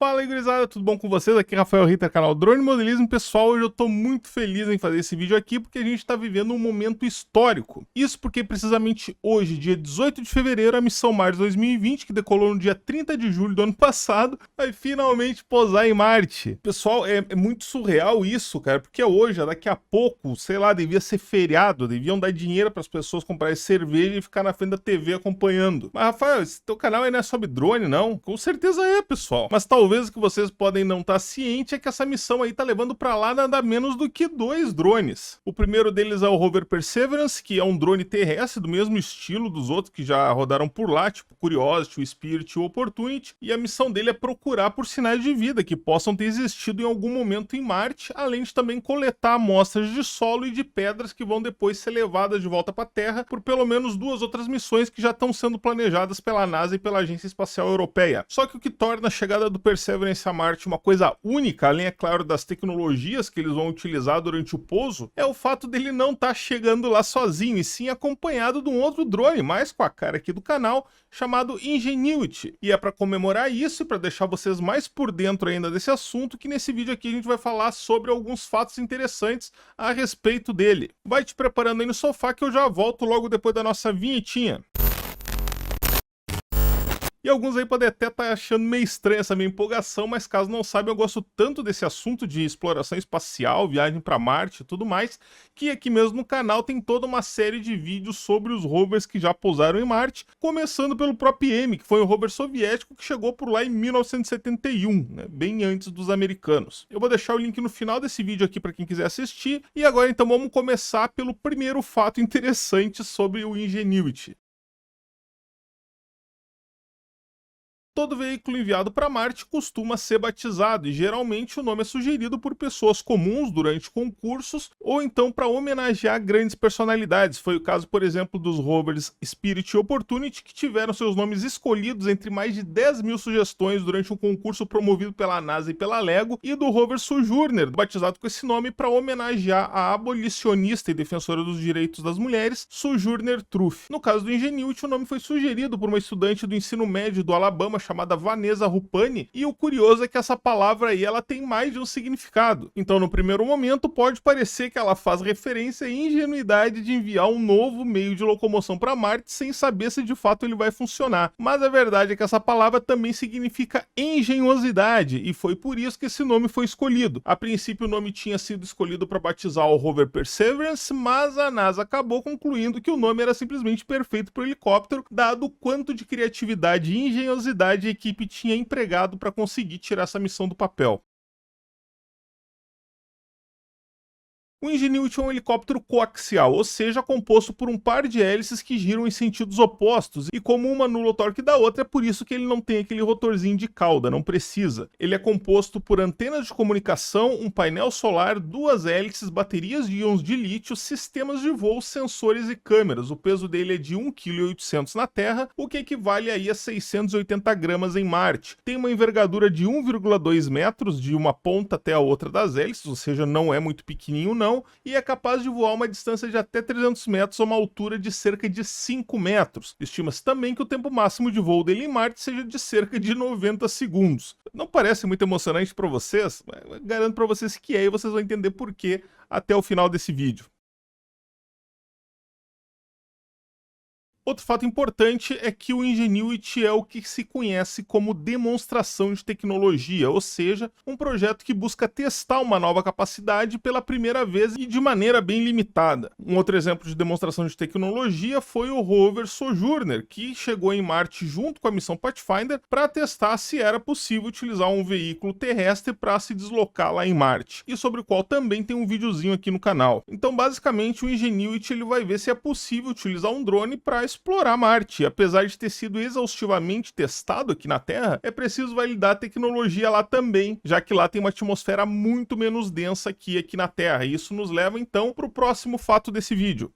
Fala aí, gurizada, tudo bom com vocês? Aqui é Rafael Ritter, canal Drone Modelismo. Pessoal, hoje eu tô muito feliz em fazer esse vídeo aqui porque a gente tá vivendo um momento histórico. Isso porque precisamente hoje, dia 18 de fevereiro, a missão Mars 2020, que decolou no dia 30 de julho do ano passado, vai finalmente pousar em Marte. Pessoal, é muito surreal isso, cara, porque hoje, daqui a pouco, sei lá, devia ser feriado, deviam dar dinheiro para as pessoas comprarem cerveja e ficar na frente da TV acompanhando. Mas, Rafael, esse teu canal aí não é sobre drone, não? Com certeza é, pessoal. Mas talvez o que vocês podem não estar cientes é que essa missão aí tá levando para lá nada menos do que 2 drones. O primeiro deles é o Rover Perseverance, que é um drone terrestre do mesmo estilo dos outros que já rodaram por lá, tipo Curiosity, o Spirit e o Opportunity, e a missão dele é procurar por sinais de vida que possam ter existido em algum momento em Marte, além de também coletar amostras de solo e de pedras que vão depois ser levadas de volta para a Terra por pelo menos 2 outras missões que já estão sendo planejadas pela NASA e pela Agência Espacial Europeia. Só que o que torna a chegada do Perseverance a Marte uma coisa única, além, é claro, das tecnologias que eles vão utilizar durante o pouso, é o fato dele não estar chegando lá sozinho, e sim acompanhado de um outro drone, mais com a cara aqui do canal, chamado Ingenuity. E é para comemorar isso e para deixar vocês mais por dentro ainda desse assunto que nesse vídeo aqui a gente vai falar sobre alguns fatos interessantes a respeito dele. Vai te preparando aí no sofá que eu já volto logo depois da nossa vinhetinha. E alguns aí podem até estar achando meio estranha essa minha empolgação, mas caso não saibam, eu gosto tanto desse assunto de exploração espacial, viagem para Marte e tudo mais, que aqui mesmo no canal tem toda uma série de vídeos sobre os rovers que já pousaram em Marte, começando pelo próprio M, que foi um rover soviético que chegou por lá em 1971, né, bem antes dos americanos. Eu vou deixar o link no final desse vídeo aqui para quem quiser assistir, e agora então vamos começar pelo primeiro fato interessante sobre o Ingenuity. Todo veículo enviado para Marte costuma ser batizado e geralmente o nome é sugerido por pessoas comuns durante concursos ou então para homenagear grandes personalidades. Foi o caso, por exemplo, dos rovers Spirit e Opportunity, que tiveram seus nomes escolhidos entre mais de 10 mil sugestões durante um concurso promovido pela NASA e pela LEGO, e do rover Sojourner, batizado com esse nome para homenagear a abolicionista e defensora dos direitos das mulheres, Sojourner Truth. No caso do Ingenuity, o nome foi sugerido por uma estudante do ensino médio do Alabama chamada Vanessa Rupani, e o curioso é que essa palavra aí ela tem mais de um significado. Então, no primeiro momento, pode parecer que ela faz referência à ingenuidade de enviar um novo meio de locomoção para Marte sem saber se de fato ele vai funcionar. Mas a verdade é que essa palavra também significa engenhosidade, e foi por isso que esse nome foi escolhido. A princípio, o nome tinha sido escolhido para batizar o rover Perseverance, mas a NASA acabou concluindo que o nome era simplesmente perfeito para o helicóptero, dado o quanto de criatividade e engenhosidade a equipe tinha empregado para conseguir tirar essa missão do papel. O Ingenuity é um helicóptero coaxial, ou seja, composto por um par de hélices que giram em sentidos opostos, e como uma anula o torque da outra, é por isso que ele não tem aquele rotorzinho de cauda, não precisa. Ele é composto por antenas de comunicação, um painel solar, 2 hélices, baterias de íons de lítio, sistemas de voo, sensores e câmeras. O peso dele é de 1,8 kg na Terra, o que equivale aí a 680 gramas em Marte. Tem uma envergadura de 1,2 metros de uma ponta até a outra das hélices, ou seja, não é muito pequenininho não, e é capaz de voar uma distância de até 300 metros a uma altura de cerca de 5 metros. Estima-se também que o tempo máximo de voo dele em Marte seja de cerca de 90 segundos. Não parece muito emocionante para vocês? Mas garanto para vocês que é, e vocês vão entender por quê até o final desse vídeo. Outro fato importante é que o Ingenuity é o que se conhece como demonstração de tecnologia, ou seja, um projeto que busca testar uma nova capacidade pela primeira vez e de maneira bem limitada. Um outro exemplo de demonstração de tecnologia foi o rover Sojourner, que chegou em Marte junto com a missão Pathfinder para testar se era possível utilizar um veículo terrestre para se deslocar lá em Marte, e sobre o qual também tem um videozinho aqui no canal. Então, basicamente, o Ingenuity ele vai ver se é possível utilizar um drone para explorar Marte. Apesar de ter sido exaustivamente testado aqui na Terra, é preciso validar a tecnologia lá também, já que lá tem uma atmosfera muito menos densa que aqui na Terra. E isso nos leva então para o próximo fato desse vídeo.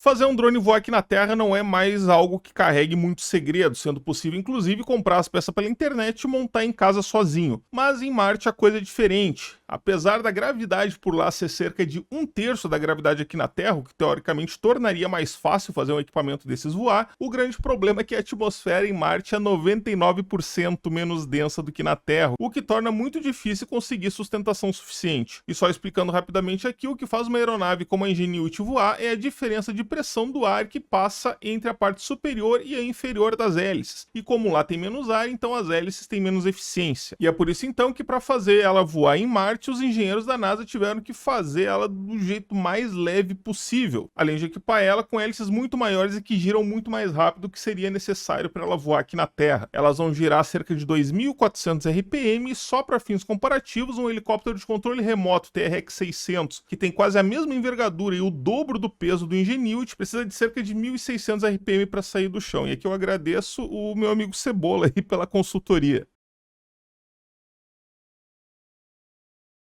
Fazer um drone voar aqui na Terra não é mais algo que carregue muitos segredos, sendo possível inclusive comprar as peças pela internet e montar em casa sozinho. Mas em Marte a coisa é diferente. Apesar da gravidade por lá ser cerca de 1/3 da gravidade aqui na Terra, o que teoricamente tornaria mais fácil fazer um equipamento desses voar, o grande problema é que a atmosfera em Marte é 99% menos densa do que na Terra, o que torna muito difícil conseguir sustentação suficiente. E só explicando rapidamente aqui, o que faz uma aeronave como a Ingenuity voar é a diferença de pressão do ar que passa entre a parte superior e a inferior das hélices. E como lá tem menos ar, então as hélices têm menos eficiência. E é por isso então que para fazer ela voar em Marte, os engenheiros da NASA tiveram que fazer ela do jeito mais leve possível, além de equipar ela com hélices muito maiores e que giram muito mais rápido do que seria necessário para ela voar aqui na Terra. Elas vão girar cerca de 2.400 RPM e só para fins comparativos, um helicóptero de controle remoto TRX-600, que tem quase a mesma envergadura e o dobro do peso do Ingenuity, precisa de cerca de 1.600 RPM para sair do chão. E aqui eu agradeço o meu amigo Cebola aí pela consultoria.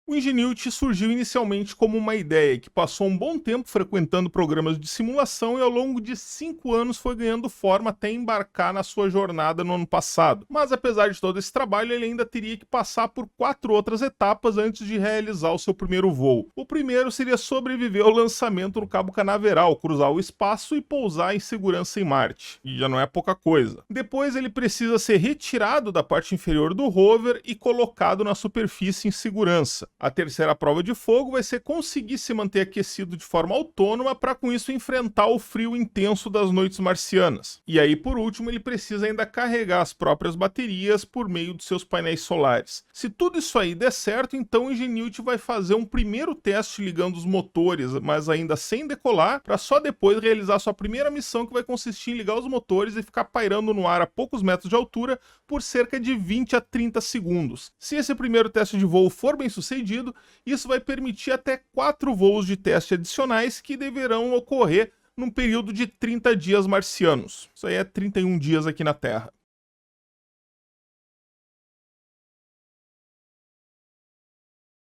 O Ingenuity surgiu inicialmente como uma ideia que passou um bom tempo frequentando programas de simulação e ao longo de 5 anos foi ganhando forma até embarcar na sua jornada no ano passado. Mas apesar de todo esse trabalho, ele ainda teria que passar por 4 outras etapas antes de realizar o seu primeiro voo. O primeiro seria sobreviver ao lançamento no Cabo Canaveral, cruzar o espaço e pousar em segurança em Marte. E já não é pouca coisa. Depois ele precisa ser retirado da parte inferior do rover e colocado na superfície em segurança. A terceira prova de fogo vai ser conseguir se manter aquecido de forma autônoma para com isso enfrentar o frio intenso das noites marcianas. E aí, por último, ele precisa ainda carregar as próprias baterias por meio de seus painéis solares. Se tudo isso aí der certo, então o Ingenuity vai fazer um primeiro teste ligando os motores, mas ainda sem decolar, para só depois realizar sua primeira missão, que vai consistir em ligar os motores e ficar pairando no ar a poucos metros de altura por cerca de 20 a 30 segundos. Se esse primeiro teste de voo for bem sucedido, isso vai permitir até 4 voos de teste adicionais que deverão ocorrer num período de 30 dias marcianos. Isso aí é 31 dias aqui na Terra.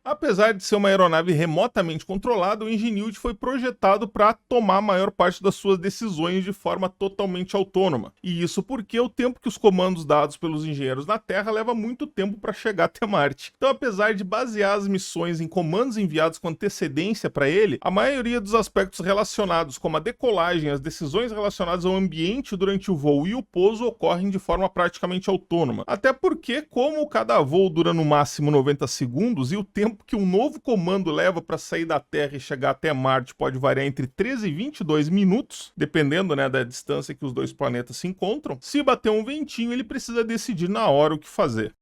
Apesar de ser uma aeronave remotamente controlada, o Ingenuity foi projetado para tomar a maior parte das suas decisões de forma totalmente autônoma. E isso porque o tempo que os comandos dados pelos engenheiros na Terra leva muito tempo para chegar até Marte. Então, apesar de basear as missões em comandos enviados com antecedência para ele, a maioria dos aspectos relacionados, como a decolagem, as decisões relacionadas ao ambiente durante o voo e o pouso, ocorrem de forma praticamente autônoma. Até porque, como cada voo dura no máximo 90 segundos e o tempo que um novo comando leva para sair da Terra e chegar até Marte pode variar entre 13 e 22 minutos, dependendo, da distância que os dois planetas se encontram, se bater um ventinho, ele precisa decidir na hora o que fazer.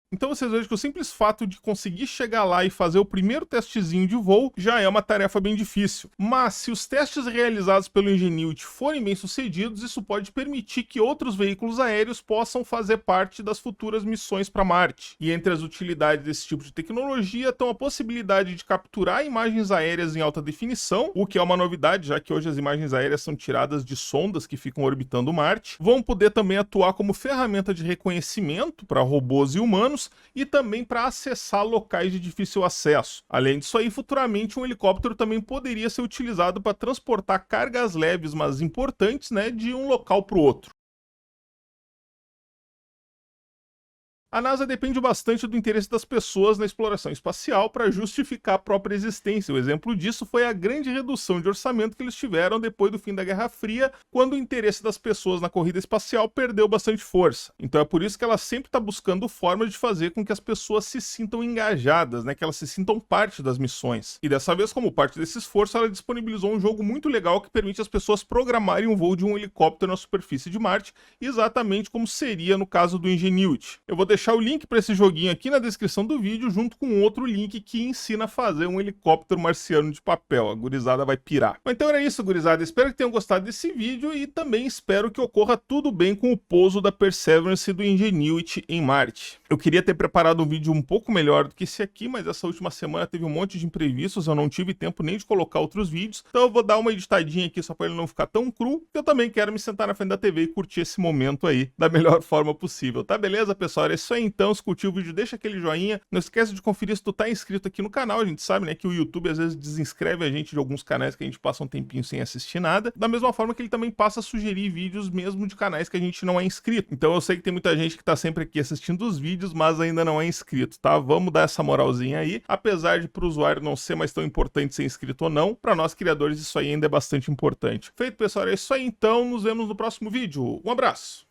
Então vocês vejam que o simples fato de conseguir chegar lá e fazer o primeiro testezinho de voo já é uma tarefa bem difícil. Mas se os testes realizados pelo Ingenuity forem bem sucedidos, isso pode permitir que outros veículos aéreos possam fazer parte das futuras missões para Marte. E entre as utilidades desse tipo de tecnologia estão a possibilidade de capturar imagens aéreas em alta definição, o que é uma novidade, já que hoje as imagens aéreas são tiradas de sondas que ficam orbitando Marte. Vão poder também atuar como ferramenta de reconhecimento para robôs e humanos, e também para acessar locais de difícil acesso. Além disso aí, futuramente um helicóptero também poderia ser utilizado para transportar cargas leves, mas importantes, de um local para o outro. A NASA depende bastante do interesse das pessoas na exploração espacial para justificar a própria existência. O exemplo disso foi a grande redução de orçamento que eles tiveram depois do fim da Guerra Fria, quando o interesse das pessoas na corrida espacial perdeu bastante força. Então é por isso que ela sempre está buscando formas de fazer com que as pessoas se sintam engajadas, que elas se sintam parte das missões. E dessa vez, como parte desse esforço, ela disponibilizou um jogo muito legal que permite às pessoas programarem um voo de um helicóptero na superfície de Marte, exatamente como seria no caso do Ingenuity. Eu vou deixar o link para esse joguinho aqui na descrição do vídeo, junto com outro link que ensina a fazer um helicóptero marciano de papel. A gurizada vai pirar. Mas então era isso, gurizada. Espero que tenham gostado desse vídeo e também espero que ocorra tudo bem com o pouso da Perseverance e do Ingenuity em Marte. Eu queria ter preparado um vídeo um pouco melhor do que esse aqui, mas essa última semana teve um monte de imprevistos, eu não tive tempo nem de colocar outros vídeos, então eu vou dar uma editadinha aqui só para ele não ficar tão cru, porque eu também quero me sentar na frente da TV e curtir esse momento aí da melhor forma possível, tá? Beleza, pessoal? Era esse isso aí então, se curtiu o vídeo, deixa aquele joinha. Não esquece de conferir se tu tá inscrito aqui no canal. A gente sabe, né, que o YouTube às vezes desinscreve a gente de alguns canais que a gente passa um tempinho sem assistir nada. Da mesma forma que ele também passa a sugerir vídeos mesmo de canais que a gente não é inscrito. Então eu sei que tem muita gente que tá sempre aqui assistindo os vídeos, mas ainda não é inscrito, tá? Vamos dar essa moralzinha aí. Apesar de pro usuário não ser mais tão importante ser inscrito ou não, pra nós criadores isso aí ainda é bastante importante. Feito, pessoal, é isso aí então. Nos vemos no próximo vídeo. Um abraço!